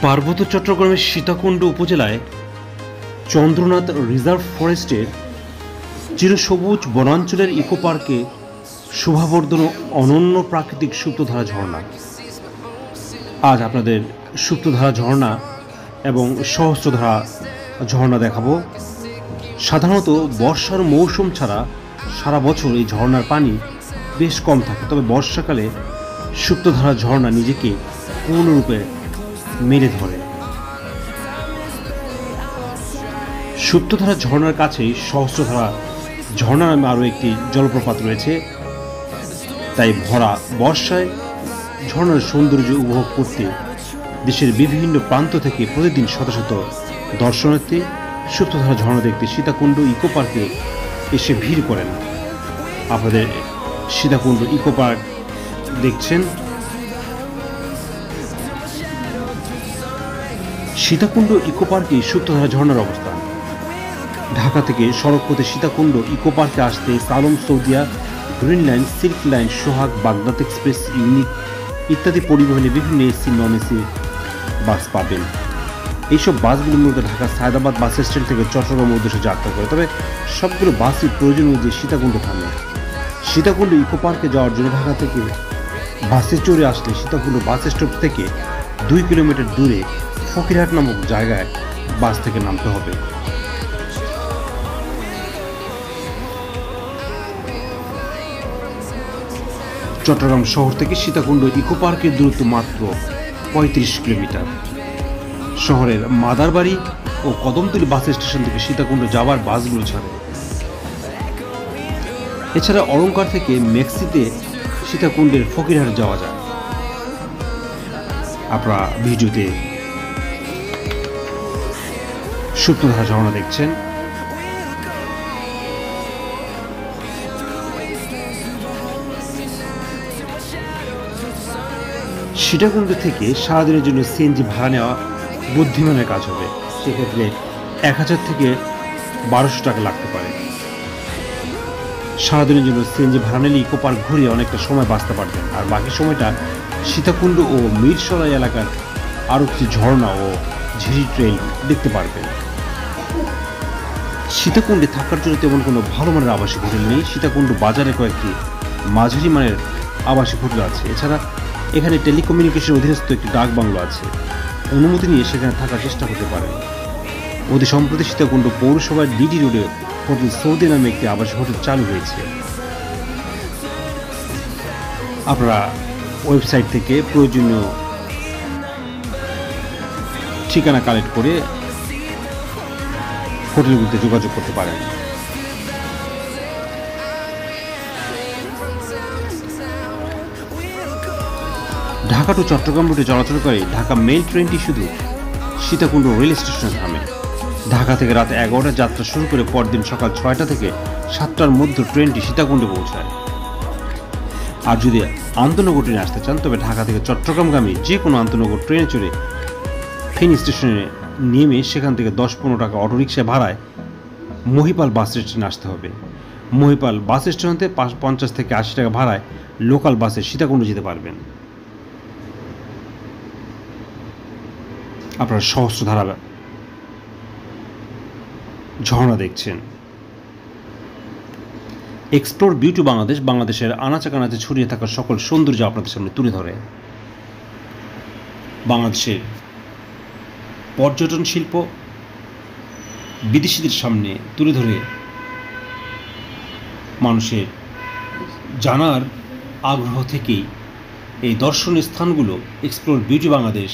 পার্বত্য চট্টগ্রামের সীতাকুণ্ড উপজেলায় চন্দ্রনাথ রিজার্ভ ফরেস্টের চিরসবুজ বনাঞ্চলের ইকো পার্কে শোভাবর্ধন অনন্য প্রাকৃতিক সুপ্তধারা ঝর্ণা। আজ আপনাদের সুপ্তধারা ঝর্ণা এবং সহস্রধারা ঝর্ণা দেখাবো। সাধারণত বর্ষার মৌসুম ছাড়া সারা বছর এই ঝর্ণার পানি বেশ কম থাকে, তবে বর্ষাকালে সুপ্তধারা ঝর্ণা নিজেকে পূর্ণরূপে মেরে ধরে। সুপ্তধারা ঝর্ণার কাছেই সহস্রধারা ঝর্ণা নামে আরও একটি জলপ্রপাত রয়েছে। তাই ভরা বর্ষায় ঝর্ণার সৌন্দর্য উপভোগ করতে দেশের বিভিন্ন প্রান্ত থেকে প্রতিদিন শত শত দর্শনার্থী সুপ্তধারা ঝর্ণা দেখতে সীতাকুণ্ড ইকো পার্কে এসে ভিড় করেন। আপনাদের সীতাকুণ্ড ইকো পার্ক দেখছেন। সীতাকুণ্ড ইকো পার্কে সুপ্তধারা ঝর্ণার অবস্থান। ঢাকা থেকে সড়ক পথে সীতাকুণ্ড ইকো পার্কে আসতে সালম Saudia, Green Line, Silk Line, Sohag, Baghdad Express, Unique ইত্যাদি পরিবহনে বিভিন্ন এসি নন এসি বাস পাবেন। এইসব বাসগুলো মূলত ঢাকা সায়দাবাদ বাস স্ট্যান্ড থেকে চট্টগ্রাম উদ্দেশ্যে যাত্রা করে, তবে সবগুলো বাসই প্রয়োজন অনুযায়ী সীতাকুণ্ড থামে। সীতাকুণ্ড ইকো পার্কে যাওয়ার জন্য ঢাকা থেকে বাসে চড়ে আসলে সীতাকুণ্ড বাস স্টপ থেকে 2 কিলোমিটার দূরে ফকিরহাট নামক জায়গায় বাস থেকে নামতে হবে। চট্টগ্রাম শহর থেকে সীতাকুণ্ড ইকো পার্কের দূরত্ব মাত্র 35 কিলোমিটার। শহরের মাদারবাড়ি ও কদমতলী বাস স্টেশন থেকে সীতাকুণ্ড যাওয়ার বাসগুলো ছাড়ে। এছাড়া অলংকার থেকে মেক্সিতে সীতাকুণ্ডের ফকিরহাট যাওয়া যায়। আপনারা ভিডিওতে সুপ্তধারা ঝর্ণা দেখছেন। সীতাকুণ্ড থেকে সারাদিনের জন্য সিএনজি ভাড়া নেওয়া বুদ্ধিমানের কাজ হবে। সেক্ষেত্রে 1000 থেকে 1200 টাকা লাগতে পারে। সারাদিনের জন্য সিএনজি ভাড়া নিলে ইকো পার্ক ঘুরে অনেকটা সময় বাঁচতে পারবেন, আর বাকি সময়টা সীতাকুণ্ড ও মিরসরাই এলাকার আরও কিছু ঝর্ণা ও ঝিরি ট্রেল দেখতে পারবেন। সীতাকুণ্ডে থাকার জন্য তেমন কোনো ভালো মানের আবাসিক হোটেল নেই। সীতাকুণ্ড বাজারে কয়েকটি মাঝারি মানের আবাসিক হোটেল আছে। এছাড়া এখানে টেলিকমিউনিকেশন অধীনস্থ একটি ডাক বাংলো আছে। অনুমতি নিয়ে সেখানে থাকার চেষ্টা করতে পারেন। অতি সম্প্রতি সীতাকুণ্ড পৌরসভার ডিডি রোডে হোটেল সৌদি নামে একটি আবাসিক হোটেল চালু হয়েছে। আপনারা ওয়েবসাইট থেকে প্রয়োজনীয় ঠিকানা কালেক্ট করে হোটেলগুলিতে যোগাযোগ করতে পারেন। ঢাকা টু চট্টগ্রাম রুটে চলাচলকারী ঢাকা মেইল ট্রেনটি শুধু সীতাকুণ্ড রেল স্টেশনে থামে। ঢাকা থেকে রাত 11টায় যাত্রা শুরু করে পরদিন সকাল 6টা থেকে 7টার মধ্যে ট্রেনটি সীতাকুণ্ডে পৌঁছায়। আর যদি আন্তনগর ট্রেনে আসতে চান তবে ঢাকা থেকে চট্টগ্রামগামী যে কোনো আন্তনগর ট্রেনে চড়ে ফেনী স্টেশনে নেমে সেখান থেকে 10-15 টাকা অটোরিকশা ভাড়ায় মহিপাল বাস স্টেশনে আসতে হবে। মহিপাল বাস স্টেশন থেকে 50 থেকে 80 টাকা ভাড়ায় লোকাল বাসে সীতাকুণ্ড যেতে পারবেন। আপনারা সহস্রধারা ঝর্ণা দেখছেন। এক্সপ্লোর বিউটি বাংলাদেশ বাংলাদেশের আনাচে কানাচে ছড়িয়ে থাকা সকল সৌন্দর্য আপনাদের সামনে তুলে ধরে। বাংলাদেশের পর্যটন শিল্প বিদেশিদের সামনে তুলে ধরে মানুষের জানার আগ্রহ থেকেই এই দর্শনীয় স্থানগুলো এক্সপ্লোর বিউটি বাংলাদেশ